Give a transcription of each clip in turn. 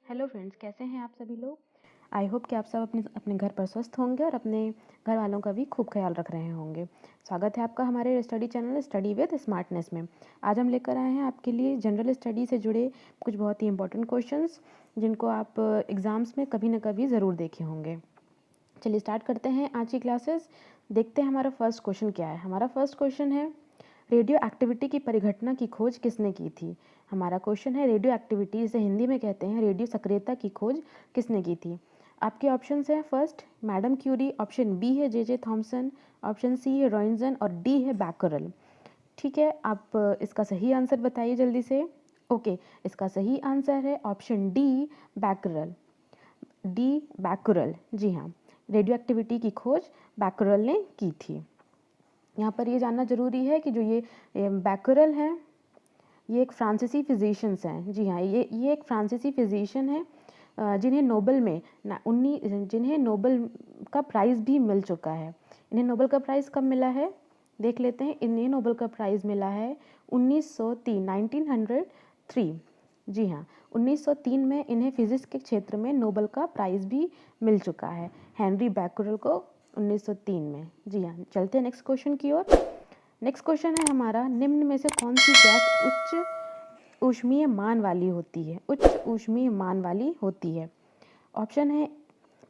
Hello friends, कैसे हैं आप सभी लोग। आई होप कि आप सब अपने अपने घर पर स्वस्थ होंगे और अपने घर वालों का भी खूब ख्याल रख रहे होंगे। स्वागत है आपका हमारे study channel study with smartness में। आज हम लेकर आए हैं आपके लिए जनरल स्टडी से जुड़े कुछ बहुत ही इंपॉर्टेंट क्वेश्चंस जिनको आप एग्ज़ाम्स में कभी ना कभी ज़रूर देखे होंगे। चलिए स्टार्ट करते हैं आज की क्लासेस। देखते हैं हमारा फर्स्ट क्वेश्चन क्या है। हमारा फर्स्ट क्वेश्चन है, रेडियो एक्टिविटी की परिघटना की खोज किसने की थी। हमारा क्वेश्चन है, रेडियो एक्टिविटी जिसे हिंदी में कहते हैं रेडियो सक्रियता की खोज किसने की थी। आपके ऑप्शंस हैं, first madam Curie, option B है जे थॉमसन, ऑप्शन सी है रॉइंजन और डी है बैकरल। ठीक है, आप इसका सही आंसर बताइए जल्दी से। ओके, इसका सही आंसर है option D becquerel. D becquerel, जी हाँ, रेडियो एक्टिविटी की खोज बैकरल ने की थी। यहाँ पर ये जानना जरूरी है कि जो ये बैकरल हैं ये एक फ्रांसीसी फिजिशियंस हैं। जी हाँ, ये एक फ्रांसीसी फिजिशियन है जिन्हें नोबेल में जिन्हें नोबेल का प्राइज़ भी मिल चुका है। इन्हें नोबेल का प्राइज़ कब मिला है देख लेते हैं। इन्हें नोबेल का प्राइज़ मिला है 1903। जी हाँ, 1903 में इन्हें फिजिक्स के क्षेत्र में नोबेल का प्राइज़ भी मिल चुका है, हेनरी बैकरल को 1903 में। जी हाँ, चलते हैं नेक्स्ट क्वेश्चन की ओर। नेक्स्ट क्वेश्चन है हमारा, निम्न में से कौन सी गैस उच्च ऊष्मीय मान वाली होती है। उच्च ऊष्मीय मान वाली होती है। ऑप्शन है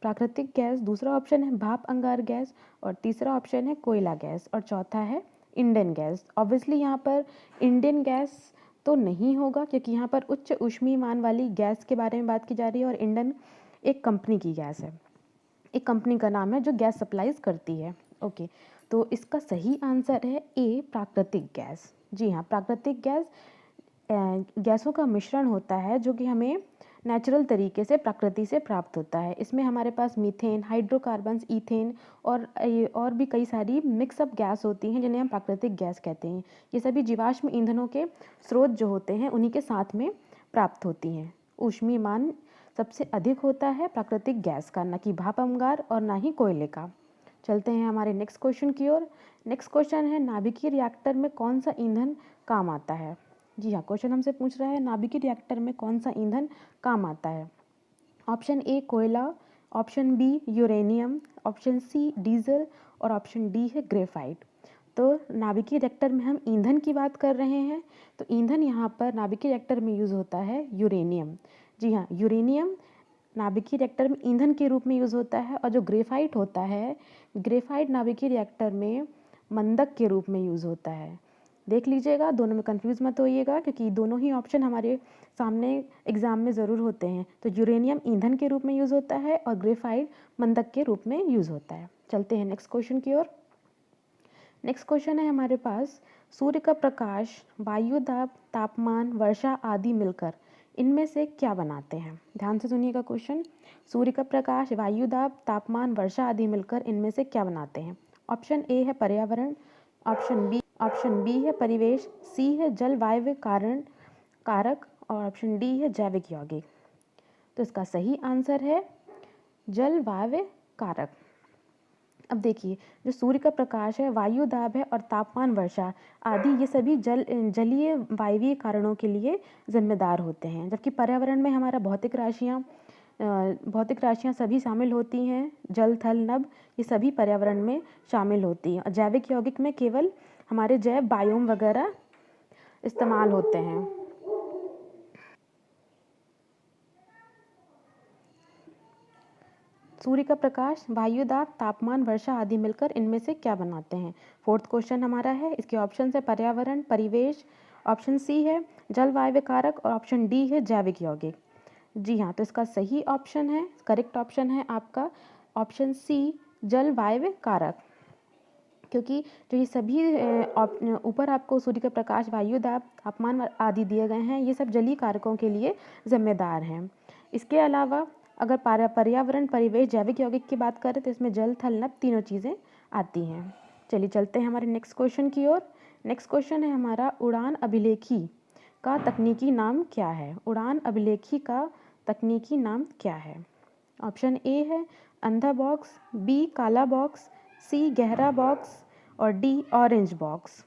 प्राकृतिक गैस, दूसरा ऑप्शन है भाप अंगार गैस और तीसरा ऑप्शन है कोयला गैस और चौथा है इंडियन गैस। ऑब्वियसली यहाँ पर इंडियन गैस तो नहीं होगा क्योंकि यहाँ पर उच्च ऊष्मीय मान वाली गैस के बारे में बात की जा रही है और इंडियन एक कंपनी की गैस है, एक कंपनी का नाम है जो गैस सप्लाईज करती है। ओके, तो इसका सही आंसर है ए प्राकृतिक गैस। जी हाँ, प्राकृतिक गैस गैसों का मिश्रण होता है जो कि हमें नेचुरल तरीके से प्रकृति से प्राप्त होता है। इसमें हमारे पास मीथेन, हाइड्रोकार्बन्स, ईथेन और भी कई सारी मिक्सअप गैस होती हैं जिन्हें हम प्राकृतिक गैस कहते हैं। ये सभी जीवाश्म ईंधनों के स्रोत जो होते हैं उन्हीं के साथ में प्राप्त होती हैं। ऊष्मीय मान सबसे अधिक होता है प्राकृतिक गैस का, न कि भाप अंगार और ना ही कोयले का। चलते हैं हमारे नेक्स्ट क्वेश्चन की ओर। नेक्स्ट क्वेश्चन है, नाभिकीय रिएक्टर में कौन सा ईंधन काम आता है। जी हाँ, क्वेश्चन हमसे पूछ रहा है नाभिकीय रिएक्टर में कौन सा ईंधन काम आता है। ऑप्शन ए कोयला, option B uranium, option C diesel और ऑप्शन डी है ग्रेफाइट। तो नाभिकीय रिएक्टर में हम ईंधन की बात कर रहे हैं, तो ईंधन यहाँ पर नाभिकीय रिएक्टर में यूज़ होता है यूरेनियम। जी हाँ, यूरेनियम नाभिकीय रिएक्टर में ईंधन के रूप में यूज़ होता है और जो ग्रेफाइट होता है, ग्रेफाइट नाभिकीय रिएक्टर में मंदक के रूप में यूज़ होता है। देख लीजिएगा, दोनों में कंफ्यूज मत होइएगा क्योंकि दोनों ही ऑप्शन हमारे सामने एग्जाम में ज़रूर होते हैं। तो यूरेनियम ईंधन के रूप में यूज़ होता है और ग्रेफाइट मंदक के रूप में यूज़ होता है। चलते हैं नेक्स्ट क्वेश्चन की ओर। नेक्स्ट क्वेश्चन है हमारे पास, सूर्य का प्रकाश, वायु दाब, तापमान, वर्षा आदि मिलकर इनमें से क्या बनाते हैं। ध्यान से सुनिएगा क्वेश्चन। सूर्य का प्रकाश, वायु दाब, तापमान, वर्षा आदि मिलकर इनमें से क्या बनाते हैं। ऑप्शन ए है पर्यावरण, ऑप्शन बी है परिवेश, सी है जलवायु कारण कारक और ऑप्शन डी है जैविक यौगिक। तो इसका सही आंसर है जलवायु कारक। अब देखिए, जो सूर्य का प्रकाश है, वायु दाब है और तापमान, वर्षा आदि ये सभी जलीय वायवीय कारणों के लिए जिम्मेदार होते हैं, जबकि पर्यावरण में हमारा भौतिक राशियाँ सभी शामिल होती हैं। जल, थल, नभ ये सभी पर्यावरण में शामिल होती हैं और जैविक यौगिक में केवल हमारे जैव बायोम वगैरह इस्तेमाल होते हैं। सूर्य का प्रकाश, वायु दाब, तापमान, वर्षा आदि मिलकर इनमें से क्या बनाते हैं। फोर्थ क्वेश्चन हमारा है, इसके ऑप्शन है पर्यावरण, परिवेश, ऑप्शन सी है जलवायु कारक और ऑप्शन डी है जैविक यौगिक। जी हाँ, तो इसका सही ऑप्शन है, करेक्ट ऑप्शन है आपका ऑप्शन सी जलवायु कारक। क्योंकि जो ये सभी ऊपर आपको सूर्य का प्रकाश, वायु दाब, तापमान आदि दिए गए हैं, ये सब जलीय कारकों के लिए जिम्मेदार हैं। इसके अलावा अगर पर्यावरण, परिवेश, जैविक यौगिक की बात करें तो इसमें जल, थल, नभ तीनों चीज़ें आती हैं। चलिए चलते हैं हमारे नेक्स्ट क्वेश्चन की ओर। नेक्स्ट क्वेश्चन है हमारा, उड़ान अभिलेखी का तकनीकी नाम क्या है। उड़ान अभिलेखी का तकनीकी नाम क्या है। ऑप्शन ए है अंधा बॉक्स, बी काला बॉक्स, सी गहरा बॉक्स और डी ऑरेंज बॉक्स।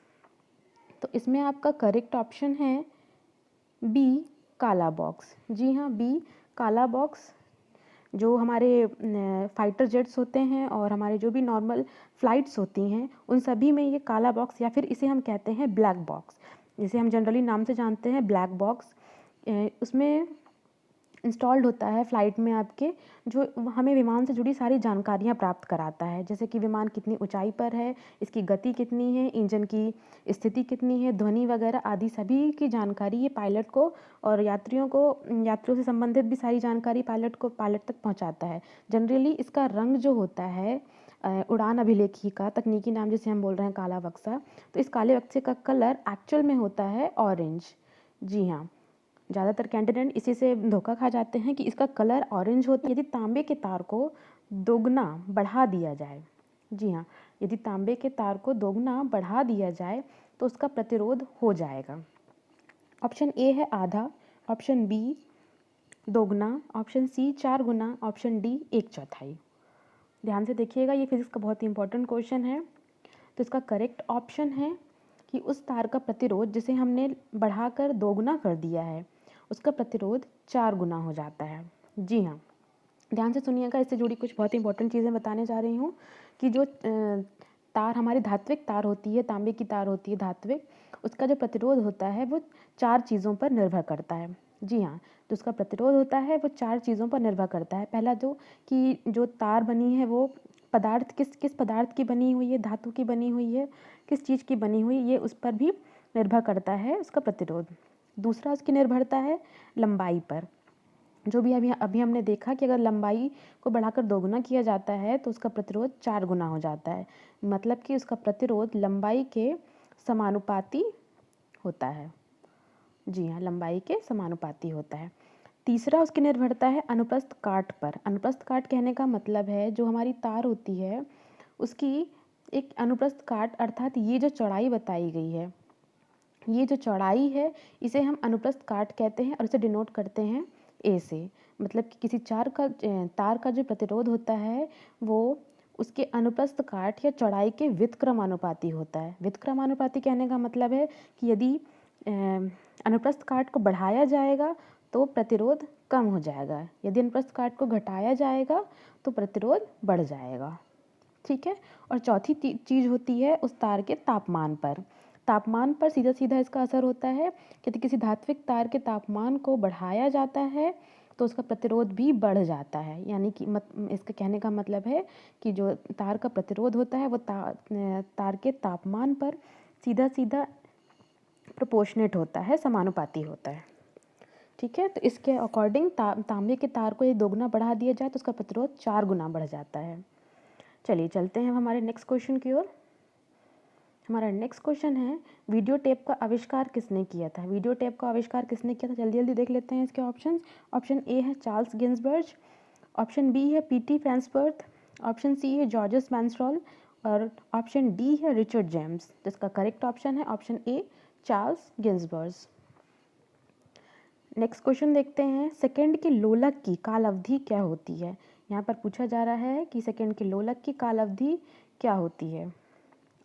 तो इसमें आपका करेक्ट ऑप्शन है बी काला बॉक्स। जी हाँ, बी काला बॉक्स जो हमारे फाइटर जेट्स होते हैं और हमारे जो भी नॉर्मल फ़्लाइट्स होती हैं उन सभी में ये काला बॉक्स या फिर इसे हम कहते हैं ब्लैक बॉक्स, जिसे हम जनरली नाम से जानते हैं ब्लैक बॉक्स। उसमें इंस्टॉल्ड होता है फ़्लाइट में आपके, जो हमें विमान से जुड़ी सारी जानकारियाँ प्राप्त कराता है, जैसे कि विमान कितनी ऊंचाई पर है, इसकी गति कितनी है, इंजन की स्थिति कितनी है, ध्वनि वगैरह आदि सभी की जानकारी ये पायलट को और यात्रियों से संबंधित भी सारी जानकारी पायलट तक पहुंचाता है। जनरली इसका रंग जो होता है उड़ान अभिलेखी का तकनीकी नाम जिसे हम बोल रहे हैं काला बक्सा, तो इस काले बक्से का कलर एक्चुअल में होता है ऑरेंज। जी हाँ, ज़्यादातर कैंडिडेट इसी से धोखा खा जाते हैं कि इसका कलर ऑरेंज होता है। यदि तांबे के तार को दोगुना बढ़ा दिया जाए, जी हाँ, यदि तांबे के तार को दोगुना बढ़ा दिया जाए तो उसका प्रतिरोध हो जाएगा। ऑप्शन ए है आधा, ऑप्शन बी दोगुना, ऑप्शन सी 4 गुना, ऑप्शन डी 1/4। ध्यान से देखिएगा, ये फिजिक्स का बहुत ही इंपॉर्टेंट क्वेश्चन है। तो इसका करेक्ट ऑप्शन है कि उस तार का प्रतिरोध जिसे हमने बढ़ाकर दोगुना कर दिया है उसका प्रतिरोध 4 गुना हो जाता है। जी हाँ, ध्यान से सुनिएगा, इससे जुड़ी कुछ बहुत इंपॉर्टेंट चीज़ें बताने जा रही हूँ कि जो तार हमारी धात्विक तार होती है, तांबे की तार होती है धात्विक, उसका जो प्रतिरोध होता है वो 4 चीज़ों पर निर्भर करता है। जी हाँ, तो उसका प्रतिरोध होता है वो 4 चीज़ों पर निर्भर करता है। पहला कि जो तार बनी है वो पदार्थ किस पदार्थ की बनी हुई है, धातु की बनी हुई है, किस चीज़ की बनी हुई, ये उस पर भी निर्भर करता है उसका प्रतिरोध। दूसरा उसकी निर्भरता है लंबाई पर। जो भी अभी हमने देखा कि अगर लंबाई को बढ़ाकर दोगुना किया जाता है तो उसका प्रतिरोध 4 गुना हो जाता है, मतलब कि उसका प्रतिरोध लंबाई के समानुपाती होता है। जी हाँ, लंबाई के समानुपाती होता है। तीसरा उसकी निर्भरता है अनुप्रस्थ काट पर। अनुप्रस्थ काट कहने का मतलब है जो हमारी तार होती है उसकी एक अनुप्रस्थ काट, अर्थात ये जो चौड़ाई बताई गई है, ये जो चौड़ाई है इसे हम अनुप्रस्थ काट कहते हैं और इसे डिनोट करते हैं ए से। मतलब कि किसी तार का जो प्रतिरोध होता है वो उसके अनुप्रस्थ काट या चौड़ाई के व्युत्क्रमानुपाती होता है। व्युत्क्रमानुपाती कहने का मतलब है कि यदि अनुप्रस्थ काट को बढ़ाया जाएगा तो प्रतिरोध कम हो जाएगा, यदि अनुप्रस्थ काट को घटाया जाएगा तो प्रतिरोध बढ़ जाएगा। ठीक है, और चौथी चीज़ होती है उस तार के तापमान पर। तापमान पर सीधा सीधा इसका असर होता है। यदि किसी धात्विक तार के तापमान को बढ़ाया जाता है तो उसका प्रतिरोध भी बढ़ जाता है। यानी कि इसके कहने का मतलब है कि जो तार का प्रतिरोध होता है वो तार के तापमान पर सीधा सीधा प्रोपोर्शनेट होता है, समानुपाती होता है। ठीक है, तो इसके अकॉर्डिंग तांबे के तार को यदि दोगुना बढ़ा दिया जाए तो उसका प्रतिरोध 4 गुना बढ़ जाता है। चलिए चलते हैं हमारे नेक्स्ट क्वेश्चन की ओर। हमारा नेक्स्ट क्वेश्चन है वीडियो टेप का आविष्कार किसने किया था। वीडियो टेप का आविष्कार किसने किया था, जल्दी जल्दी देख लेते हैं इसके ऑप्शन। ऑप्शन ए है चार्ल्स गिन्सबर्ग, ऑप्शन बी है पीटी फ्रांसबर्ग, ऑप्शन सी है जॉर्जस मैंसरॉल और ऑप्शन डी है रिचर्ड जेम्स। तो इसका करेक्ट ऑप्शन है option A Charles Ginsburg. Next question देखते हैं, सेकंड के लोलक की काल अवधि क्या होती है। यहाँ पर पूछा जा रहा है कि सेकंड के लोलक की काल अवधि क्या होती है।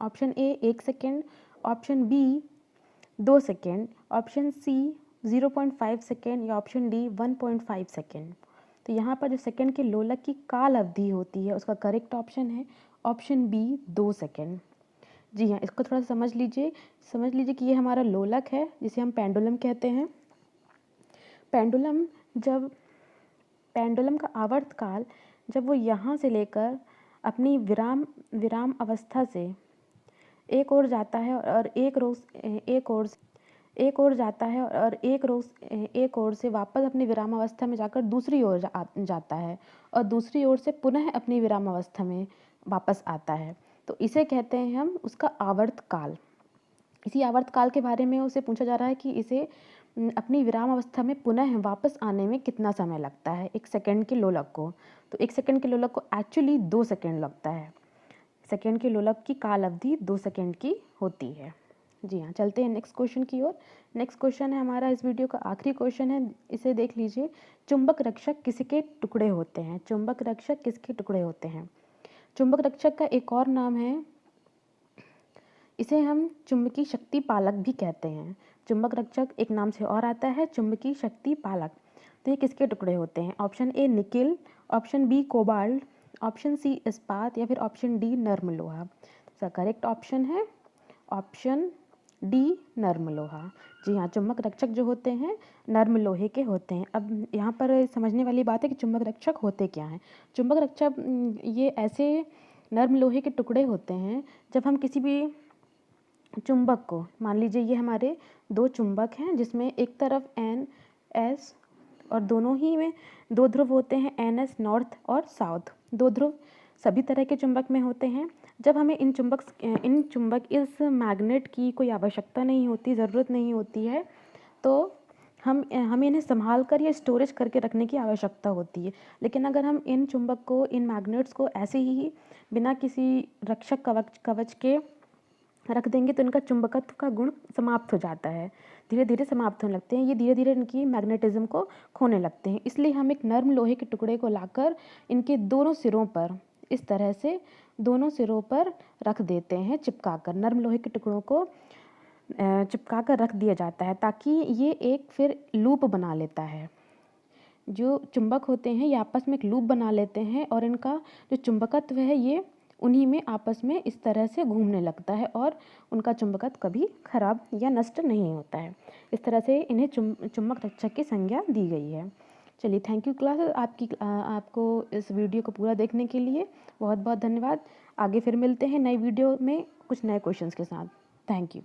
Option A 1 second, option B 2 second, option C 0.5 second या ऑप्शन डी 1.5 सेकेंड। तो यहाँ पर जो सेकंड के लोलक की काल अवधि होती है उसका करेक्ट ऑप्शन है ऑप्शन बी 2 सेकेंड। जी हाँ, इसको थोड़ा समझ लीजिए कि ये हमारा लोलक है जिसे हम पेंडुलम कहते हैं। पेंडुलम का आवर्तकाल जब वो यहाँ से लेकर अपनी विराम अवस्था से एक ओर जाता है और एक ओर जाता है और एक ओर से वापस अपनी विराम अवस्था में जाकर दूसरी ओर जाता है और दूसरी ओर से पुनः अपनी विराम अवस्था में वापस आता है, तो इसे कहते हैं हम उसका आवर्तकाल। इसी आवर्तकाल के बारे में उसे पूछा जा रहा है कि इसे अपनी विराम अवस्था में पुनः वापस आने में कितना समय लगता है एक सेकंड के लोलक को। तो एक सेकंड के लोलक को एक्चुअली 2 सेकंड लगता है। सेकंड के लोलक की काल अवधि 2 सेकंड की होती है। जी हाँ, चलते हैं नेक्स्ट क्वेश्चन की ओर। नेक्स्ट क्वेश्चन है हमारा इस वीडियो का आखिरी क्वेश्चन है, इसे देख लीजिए। चुंबक रक्षक किसके टुकड़े होते हैं। चुंबक रक्षक किसके टुकड़े होते हैं। चुंबक रक्षक का एक और नाम है, इसे हम चुंबकीय शक्ति पालक भी कहते हैं। चुंबक रक्षक एक नाम से और आता है चुंबकीय शक्ति पालक। तो ये किसके टुकड़े होते हैं? Option A nickel, option B cobalt, option C इस्पात या फिर ऑप्शन डी नर्म लोहा। इसका करेक्ट ऑप्शन है ऑप्शन डी नर्म लोहा। जी हाँ, चुंबक रक्षक जो होते हैं नर्म लोहे के होते हैं। अब यहाँ पर समझने वाली बात है कि चुंबक रक्षक होते क्या हैं। चुंबक रक्षक ये ऐसे नर्म लोहे के टुकड़े होते हैं, जब हम किसी भी चुंबक को, मान लीजिए ये हमारे दो चुंबक हैं जिसमें एक तरफ एन एस और दोनों ही में दो ध्रुव होते हैं, एन एस नॉर्थ और साउथ, दो ध्रुव सभी तरह के चुंबक में होते हैं। जब हमें इन चुंबक इस मैग्नेट की कोई आवश्यकता नहीं होती, ज़रूरत नहीं होती है, तो हमें इन्हें संभाल कर या स्टोरेज करके रखने की आवश्यकता होती है। लेकिन अगर हम इन चुंबक को, इन मैग्नेट्स को ऐसे ही बिना किसी रक्षक कवच के रख देंगे तो इनका चुंबकत्व का गुण समाप्त हो जाता है, धीरे धीरे समाप्त होने लगते हैं, ये धीरे धीरे इनकी मैग्नेटिज्म को खोने लगते हैं। इसलिए हम एक नर्म लोहे के टुकड़े को लाकर इनके दोनों सिरों पर इस तरह से दोनों सिरों पर रख देते हैं, चिपकाकर नर्म लोहे के टुकड़ों को चिपका कर रख दिया जाता है, ताकि ये एक फिर लूप बना लेता है। जो चुंबक होते हैं ये आपस में एक लूप बना लेते हैं और इनका जो चुंबकत्व है ये उन्हीं में आपस में इस तरह से घूमने लगता है और उनका चुंबकत्व कभी खराब या नष्ट नहीं होता है। इस तरह से इन्हें चुंबक रक्षक की संज्ञा दी गई है। चलिए, थैंक यू क्लास, आपको इस वीडियो को पूरा देखने के लिए बहुत बहुत धन्यवाद। आगे फिर मिलते हैं नई वीडियो में कुछ नए क्वेश्चंस के साथ। Thank you.